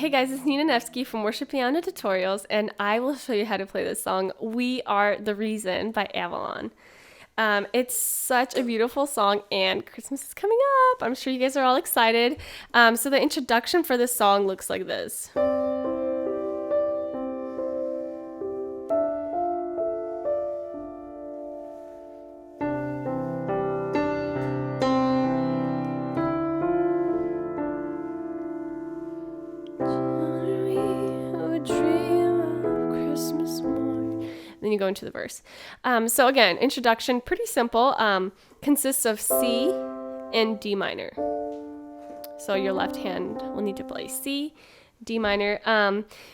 Hey guys, it's Nina Nevsky from Worship Piano Tutorials, and I will show you how to play this song, We Are the Reason by Avalon. It's such a beautiful song, and Christmas is coming up. I'm sure you guys are all excited. So the introduction for this song looks like this. Then you go into the verse. So again, introduction, pretty simple. Consists of C and D minor. So your left hand will need to play C, D minor.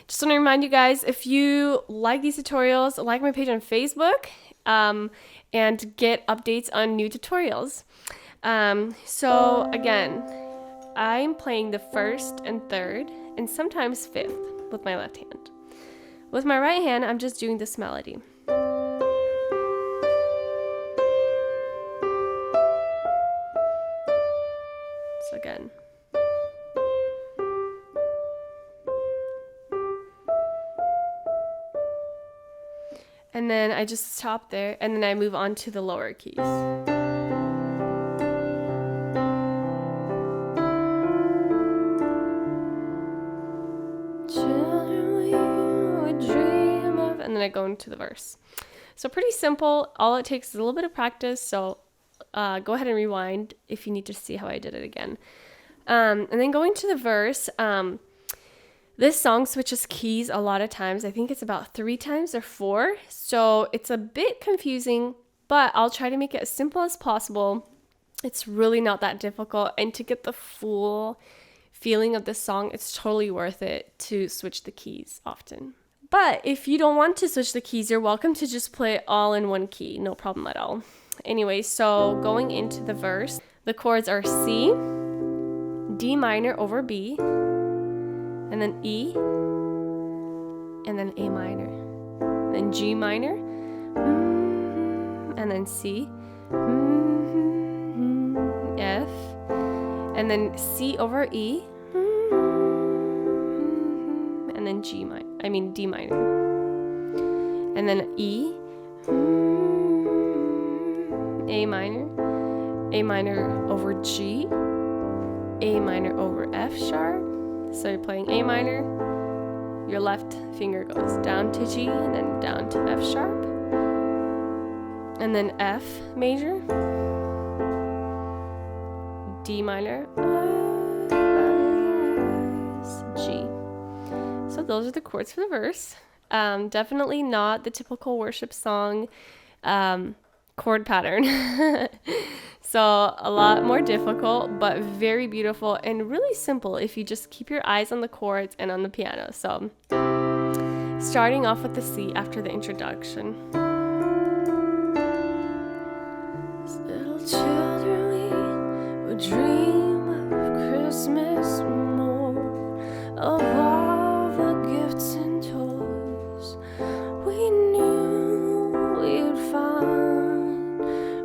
Just want to remind you guys, if you like these tutorials, like my page on Facebook, and get updates on new tutorials. So again, I'm playing the first and third, and sometimes fifth with my left hand. With my right hand, I'm just doing this melody. So again. And then I just stop there, and then I move on to the lower keys. And then I go into the verse. So pretty simple. All it takes is a little bit of practice. So go ahead and rewind if you need to see how I did it again. And then going to the verse, this song switches keys a lot of times. I think it's about 3 times or 4. So it's a bit confusing, but I'll try to make it as simple as possible. It's really not that difficult. And to get the full feeling of the song, it's totally worth it to switch the keys often. But if you don't want to switch the keys, you're welcome to just play it all in one key. No problem at all. Anyway, so going into the verse, the chords are C, D minor over B, and then E, and then A minor, then G minor, and then C, F, and then C over E, and then D minor, and then E, A minor over G, A minor over F sharp. So you're playing A minor, your left finger goes down to G and then down to F sharp, and then F major, D minor, G. So those are the chords for the verse. Definitely not the typical worship song chord pattern. So a lot more difficult, but very beautiful and really simple if you just keep your eyes on the chords and on the piano. So starting off with the C after the introduction. Little children, we would dream of Christmas more, of all the gifts and toys we knew we'd find,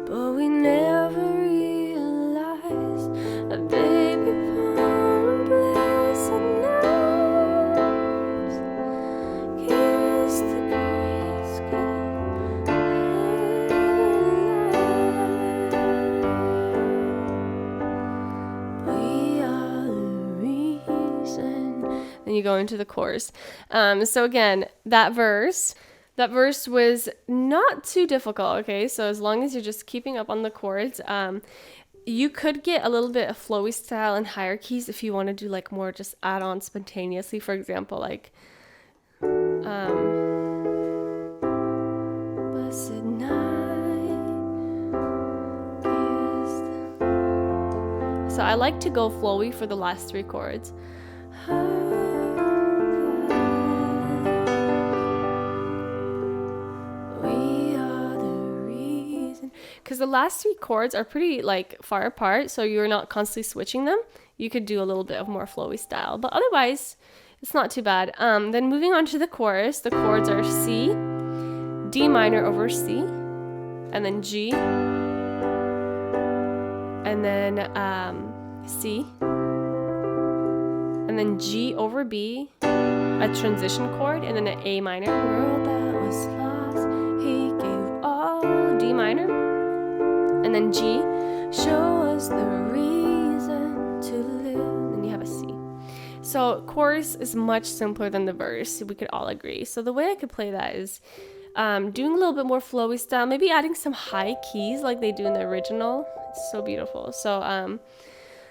but we never realized a baby born blessed night is the greatest gift of life. We are the reason. Then you go into the chorus. So again, that verse was not too difficult, okay? So as long as you're just keeping up on the chords, you could get a little bit of flowy style and higher keys if you want to do like more just add on spontaneously. For example, like blessed night. So I like to go flowy for the last 3 chords. Because the last 3 chords are pretty like far apart, so you're not constantly switching them. You could do a little bit of more flowy style, but otherwise it's not too bad. Then moving on to the chorus, the chords are C, D minor over C, and then G, and then C, and then G over B, a transition chord, and then an A minor. World that was lost, he gave all. D minor, and then G. Show us the reason to live. And then you have a C. So chorus is much simpler than the verse. We could all agree. So the way I could play that is doing a little bit more flowy style, maybe adding some high keys like they do in the original. It's so beautiful. So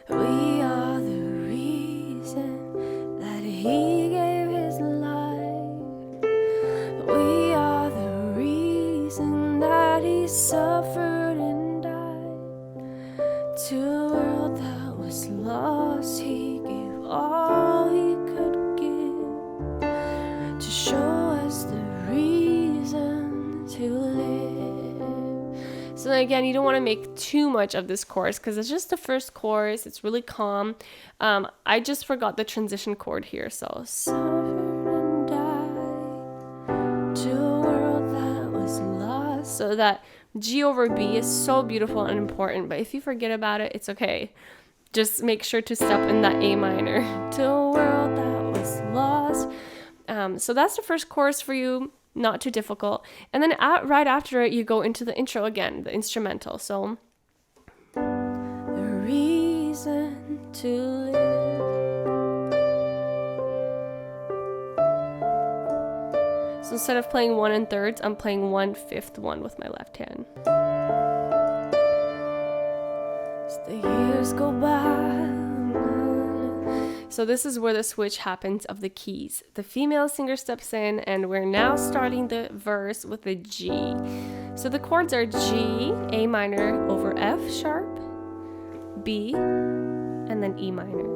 we are the reason that he gave his life. We are the reason that he suffered and died. To a world that was lost, he gave all he could give to show us the reason to live. So again, you don't want to make too much of this chorus because it's just the first chorus. It's really calm. I just forgot the transition chord here. So suffered and died to a world that was lost. So that G over B is so beautiful and important. But if you forget about it, it's okay. Just make sure to step in that A minor to a world that was lost. So that's the first chorus for you. Not too difficult. And then right after it, you go into the intro again, the instrumental. So, the reason to live. So instead of playing 1 and thirds, I'm playing 1/5 one with my left hand. As the years go by. So this is where the switch happens of the keys. The female singer steps in, and we're now starting the verse with a G. So the chords are G, A minor over F sharp, B, and then E minor.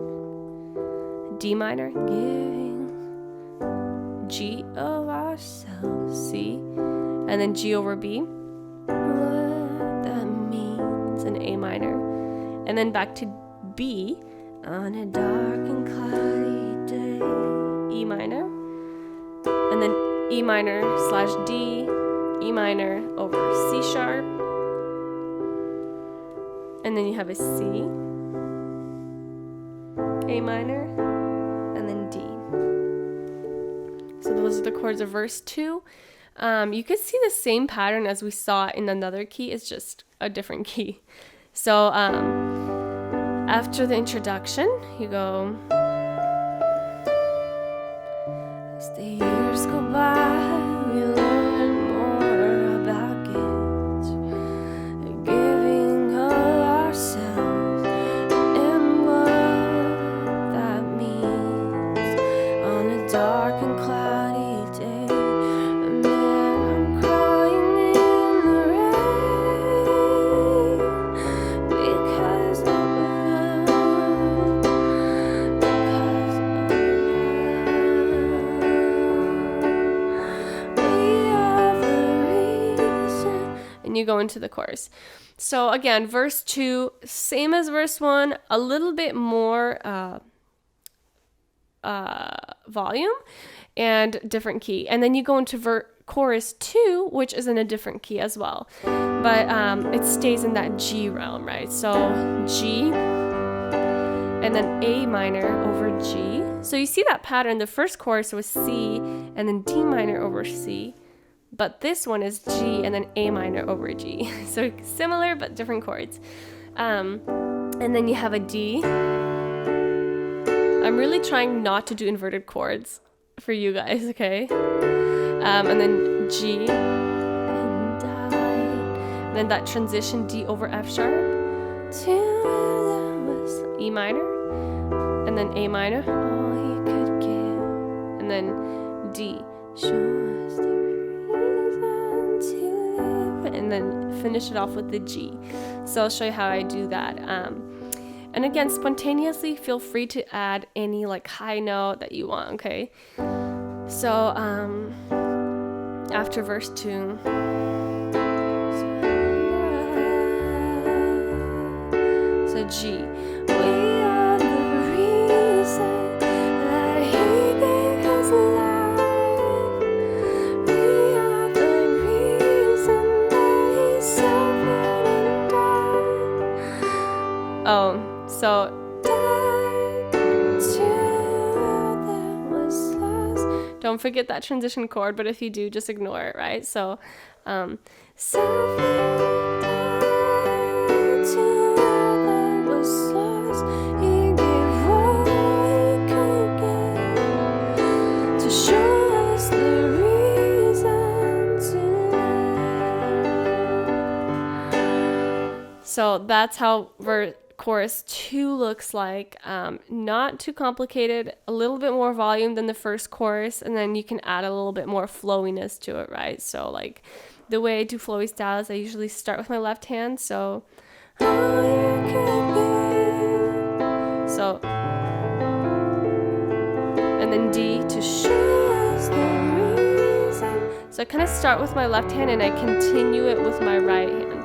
D minor, giving, G of ourselves, C, and then G over B. What that means, an A minor. And then back to B, on a dark and cloudy day, E minor, and then E minor slash D, E minor over C sharp, and then you have a C, A minor, and then D. So those are the chords of verse 2. You could see the same pattern as we saw in another key, it's just a different key. So after the introduction, you go. As the years go by, we learn more about gifts, giving of ourselves, and what that means on a dark and cloudy day. And there I'm crying in the rain because of you go into the chorus. So again, verse 2, same as verse 1, a little bit more volume and different key. And then you go into chorus 2, which is in a different key as well. But it stays in that G realm, right? So G, and then A minor over G. So you see that pattern. The first chorus was C, and then D minor over C. But this one is G and then A minor over G. So similar but different chords. And then you have a D. I'm really trying not to do inverted chords for you guys, okay? And then G. And then that transition D over F sharp. E minor. And then A minor. All he could give. And then D. Show us the and then finish it off with the G. So I'll show you how I do that. And again, spontaneously feel free to add any like high note that you want, okay? So after verse 2, so G. We are the reason that he gave his life. Oh, so Don't forget that transition chord, but if you do, just ignore it, right? So, so that's how chorus 2 looks like. Not too complicated, a little bit more volume than the first chorus, and then you can add a little bit more flowiness to it, right? So like the way I do flowy styles, I usually start with my left hand, so and then D to show us the reason. So I kind of start with my left hand and I continue it with my right hand.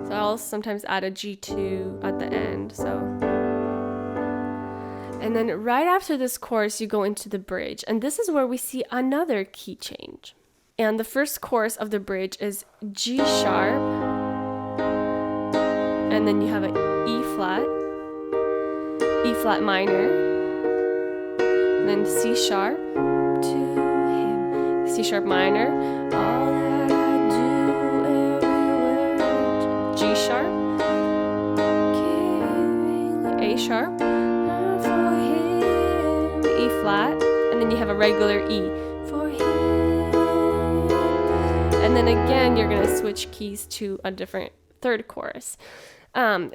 So I'll sometimes add a G2 at the end. So, and then right after this chorus, you go into the bridge, and this is where we see another key change. And the first chorus of the bridge is G sharp, and then you have an E flat minor, and then C sharp to him, C sharp minor, all that I do everywhere, G sharp, A sharp for him, E flat, and then you have a regular E for him, and then again you're gonna switch keys to a different third chorus.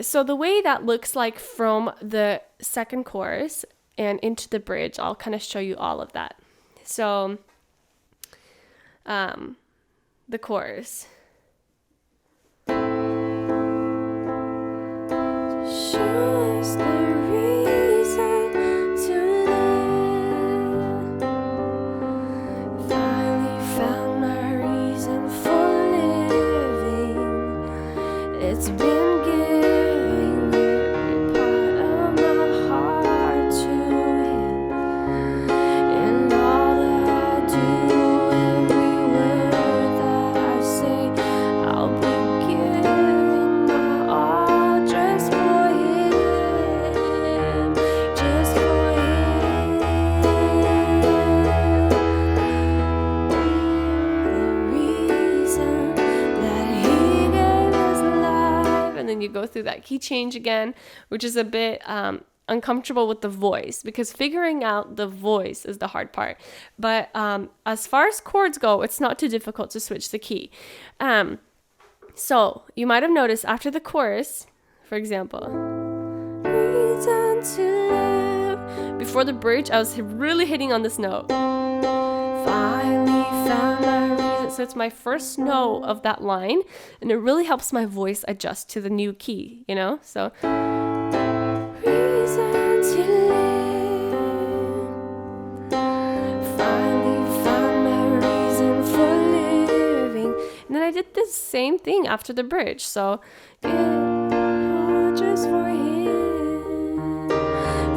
So the way that looks like from the second chorus and into the bridge, I'll kind of show you all of that. So the chorus. Show us the reason to live. Finally found my reason for living. It's been giving every part of my heart to him. And all that I do, every word that I say, I'll be giving my all just for him, just for him. The reason that he gave us life. And then you go through that key change again, which is a bit uncomfortable with the voice, because figuring out the voice is the hard part. But as far as chords go, it's not too difficult to switch the key. So you might have noticed after the chorus, for example, reason to live. Before the bridge, I was really hitting on this note. Finally found my reason. So it's my first note of that line, and it really helps my voice adjust to the new key, you know? So reason to live. Finally found my reason for living. And then I did the same thing after the bridge. So just for him,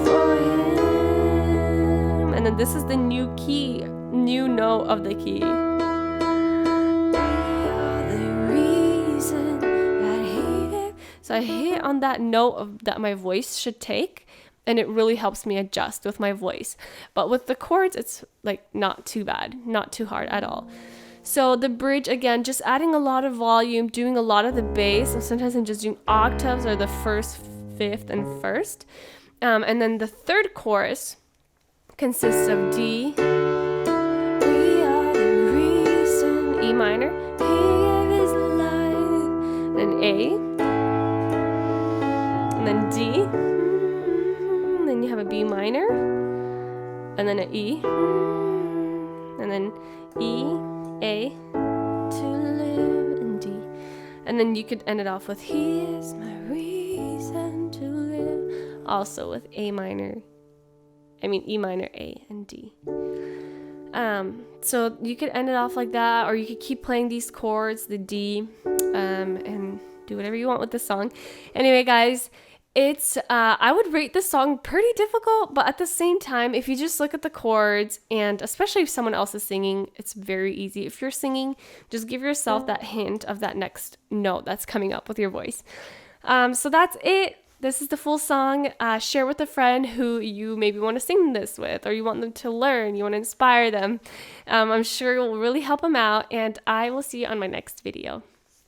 for him. And then this is the new key, new note of the key. So I hit on that note that my voice should take, and it really helps me adjust with my voice. But with the chords, it's like not too bad, not too hard at all. So the bridge, again, just adding a lot of volume, doing a lot of the bass, and sometimes I'm just doing octaves or the first, fifth, and first. And then the third chorus consists of D, we are the reason, E minor, he gave his life, then A, and then D, and then you have a B minor, and then an E, and then E, A, to live, and D. And then you could end it off with, here's my reason to live, also with E minor, A, and D. So you could end it off like that, or you could keep playing these chords, the D, and do whatever you want with the song. Anyway, guys, it's I would rate this song pretty difficult, but at the same time, if you just look at the chords, and especially if someone else is singing, it's very easy. If you're singing, just give yourself that hint of that next note that's coming up with your voice. So that's it. this is the full song. Share with a friend who you maybe want to sing this with, or you want them to learn, you want to inspire them. I'm sure it will really help them out, and I will see you on my next video.